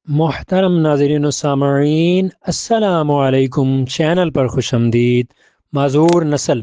محترم ناظرین و سامعین، السلام علیکم۔ چینل پر خوش آمدید۔ معذور نسل،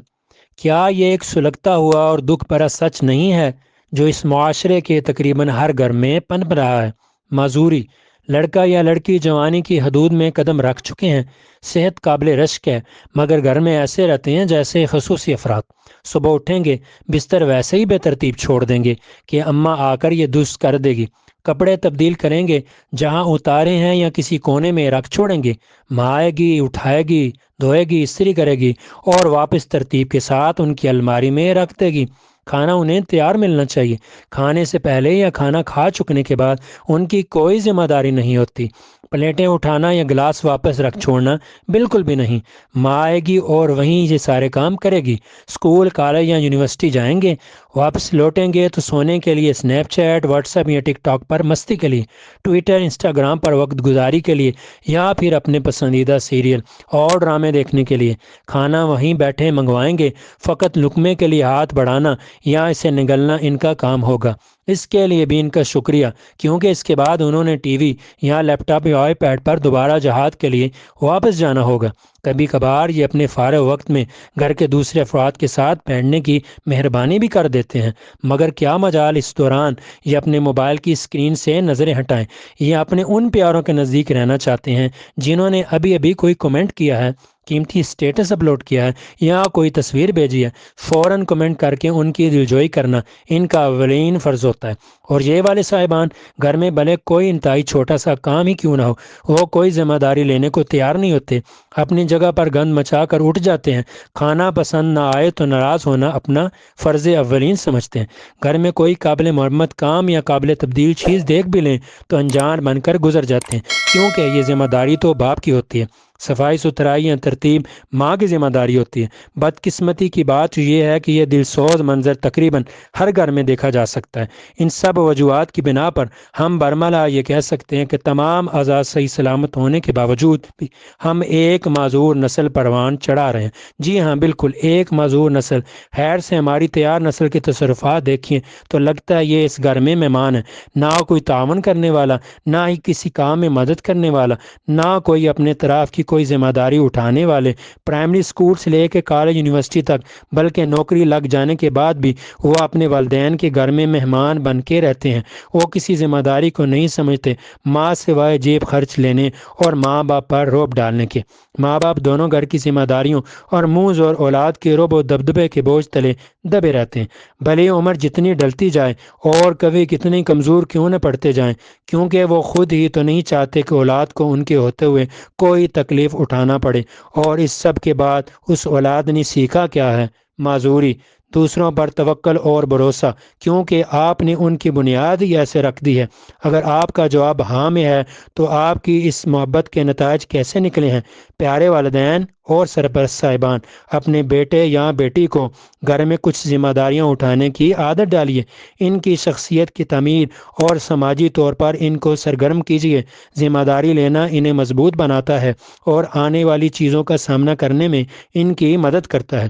کیا یہ ایک سلگتا ہوا اور دکھ بھرا سچ نہیں ہے جو اس معاشرے کے تقریباً ہر گھر میں پنپ رہا ہے؟ معذوری، لڑکا یا لڑکی جوانی کی حدود میں قدم رکھ چکے ہیں، صحت قابل رشک ہے، مگر گھر میں ایسے رہتے ہیں جیسے خصوصی افراد۔ صبح اٹھیں گے، بستر ویسے ہی بے ترتیب چھوڑ دیں گے کہ اماں آ کر یہ درست کر دے گی۔ کپڑے تبدیل کریں گے، جہاں اتارے ہیں یا کسی کونے میں رکھ چھوڑیں گے۔ ماں آئے گی، اٹھائے گی، دھوئے گی، استری کرے گی اور واپس ترتیب کے ساتھ ان کی الماری میں رکھ دے گی۔ کھانا انہیں تیار ملنا چاہیے۔ کھانے سے پہلے یا کھانا کھا چکنے کے بعد ان کی کوئی ذمہ داری نہیں ہوتی۔ پلیٹیں اٹھانا یا گلاس واپس رکھ چھوڑنا بالکل بھی نہیں۔ ماں آئے گی اور وہیں یہ سارے کام کرے گی۔ اسکول، کالج یا یونیورسٹی جائیں گے، واپس لوٹیں گے تو سونے کے لیے اسنیپ چیٹ، واٹس ایپ یا ٹک ٹاک پر مستی کے لیے، ٹویٹر، انسٹاگرام پر وقت گزاری کے لیے، یا پھر اپنے پسندیدہ سیریل اور ڈرامے دیکھنے کے لیے۔ کھانا وہیں بیٹھے منگوائیں گے، فقط لقمے کے لیے ہاتھ بڑھانا یا اسے نگلنا ان کا کام ہوگا۔ اس کے لیے بھی ان کا شکریہ، کیونکہ اس کے بعد انہوں نے ٹی وی یا لیپ ٹاپ یا آئی پیڈ پر دوبارہ جہاد کے لیے واپس جانا ہوگا۔ کبھی کبھار یہ اپنے فارغ وقت میں گھر کے دوسرے افراد کے ساتھ بیٹھنے کی مہربانی بھی کر دیتے ہیں، مگر کیا مجال اس دوران یہ اپنے موبائل کی اسکرین سے نظریں ہٹائیں یا اپنے ان پیاروں کے نزدیک رہنا چاہتے ہیں جنہوں نے ابھی ابھی کوئی کمنٹ کیا ہے، قیمتی اسٹیٹس اپلوڈ کیا ہے یا کوئی تصویر بھیجی ہے۔ فوراً کمنٹ کر کے ان کی دلجوئی کرنا ان کا اولین فرض ہوتا ہے۔ اور یہ والے صاحبان، گھر میں بھلے کوئی انتہائی چھوٹا سا کام ہی کیوں نہ ہو، وہ کوئی ذمہ داری لینے کو تیار نہیں ہوتے، اپنی جگہ پر گند مچا کر اٹھ جاتے ہیں۔ کھانا پسند نہ آئے تو ناراض ہونا اپنا فرض اولین سمجھتے ہیں۔ گھر میں کوئی قابل مرمت کام یا قابل تبدیل چیز دیکھ بھی لیں تو انجان بن کر گزر جاتے ہیں، کیونکہ یہ ذمہ داری تو باپ کی ہوتی ہے۔ صفائی ستھرائی یا ترتیب ماں کی ذمہ داری ہوتی ہے۔ بدقسمتی کی بات یہ ہے کہ یہ دل سوز منظر تقریباً ہر گھر میں دیکھا جا سکتا ہے۔ ان سب وجوہات کی بنا پر ہم برملا یہ کہہ سکتے ہیں کہ تمام اعضاء صحیح سلامت ہونے کے باوجود بھی ہم ایک معذور نسل پروان چڑھا رہے ہیں۔ جی ہاں، بالکل ایک معذور نسل۔ خیر سے ہماری تیار نسل کے تصرفات دیکھیں تو لگتا ہے یہ اس گھر میں مہمان ہے، نہ کوئی تعاون کرنے والا، نہ ہی کسی کام میں مدد کرنے والا، نہ کوئی اپنے طرف کی کوئی ذمہ داری اٹھانے والے۔ پرائمری اسکول سے لے کے کالج، یونیورسٹی تک، بلکہ نوکری لگ جانے کے بعد بھی وہ اپنے والدین کے گھر میں مہمان بن کے رہتے ہیں۔ وہ کسی ذمہ داری کو نہیں سمجھتے، ماں سوائے جیب خرچ لینے اور ماں باپ پر روب ڈالنے کے۔ ماں باپ دونوں گھر کی ذمہ داریوں اور منہ زور اولاد کے روب و دبدبے کے بوجھ تلے دبے رہتے ہیں، بھلے عمر جتنی ڈلتی جائے اور کبھی کتنی کمزور کیوں نہ پڑتے جائیں، کیونکہ وہ خود ہی تو نہیں چاہتے کہ اولاد کو ان کے ہوتے ہوئے کوئی تکلیف اٹھانا پڑے۔ اور اس سب کے بعد اس اولاد نے سیکھا کیا ہے؟ معذوری، دوسروں پر توکل اور بھروسہ، کیونکہ آپ نے ان کی بنیاد ہی ایسے رکھ دی ہے۔ اگر آپ کا جواب ہاں میں ہے تو آپ کی اس محبت کے نتائج کیسے نکلے ہیں؟ پیارے والدین اور سرپرست صاحبان، اپنے بیٹے یا بیٹی کو گھر میں کچھ ذمہ داریاں اٹھانے کی عادت ڈالیے۔ ان کی شخصیت کی تعمیر اور سماجی طور پر ان کو سرگرم کیجیے۔ ذمہ داری لینا انہیں مضبوط بناتا ہے اور آنے والی چیزوں کا سامنا کرنے میں ان کی مدد کرتا ہے،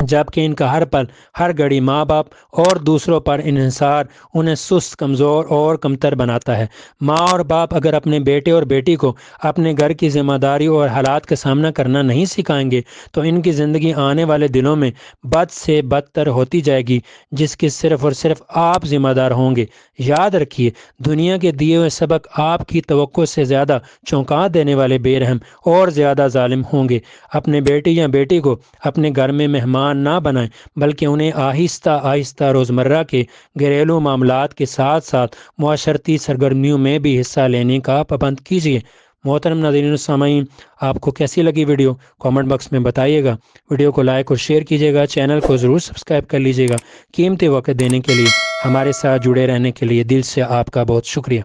جبکہ ان کا ہر پل، ہر گھڑی ماں باپ اور دوسروں پر انحصار انہیں سست، کمزور اور کمتر بناتا ہے۔ ماں اور باپ اگر اپنے بیٹے اور بیٹی کو اپنے گھر کی ذمہ داری اور حالات کا سامنا کرنا نہیں سکھائیں گے تو ان کی زندگی آنے والے دنوں میں بد سے بدتر ہوتی جائے گی، جس کی صرف اور صرف آپ ذمہ دار ہوں گے۔ یاد رکھیے، دنیا کے دیے ہوئے سبق آپ کی توقع سے زیادہ چونکا دینے والے، بے رحم اور زیادہ ظالم ہوں گے۔ اپنے بیٹی یا بیٹی کو اپنے گھر میں مہمان نہ بنائیں، بلکہ انہیں آہستہ آہستہ روزمرہ کے گھریلو معاملات کے ساتھ ساتھ معاشرتی سرگرمیوں میں بھی حصہ لینے کا پابند کیجیے۔ محترم ناظرین و سامعین، آپ کو کیسی لگی ویڈیو؟ کامنٹ باکس میں بتائیے گا۔ ویڈیو کو لائک اور شیئر کیجیے گا، چینل کو ضرور سبسکرائب کر لیجیے گا۔ قیمتی وقت دینے کے لیے، ہمارے ساتھ جڑے رہنے کے لیے دل سے آپ کا بہت شکریہ۔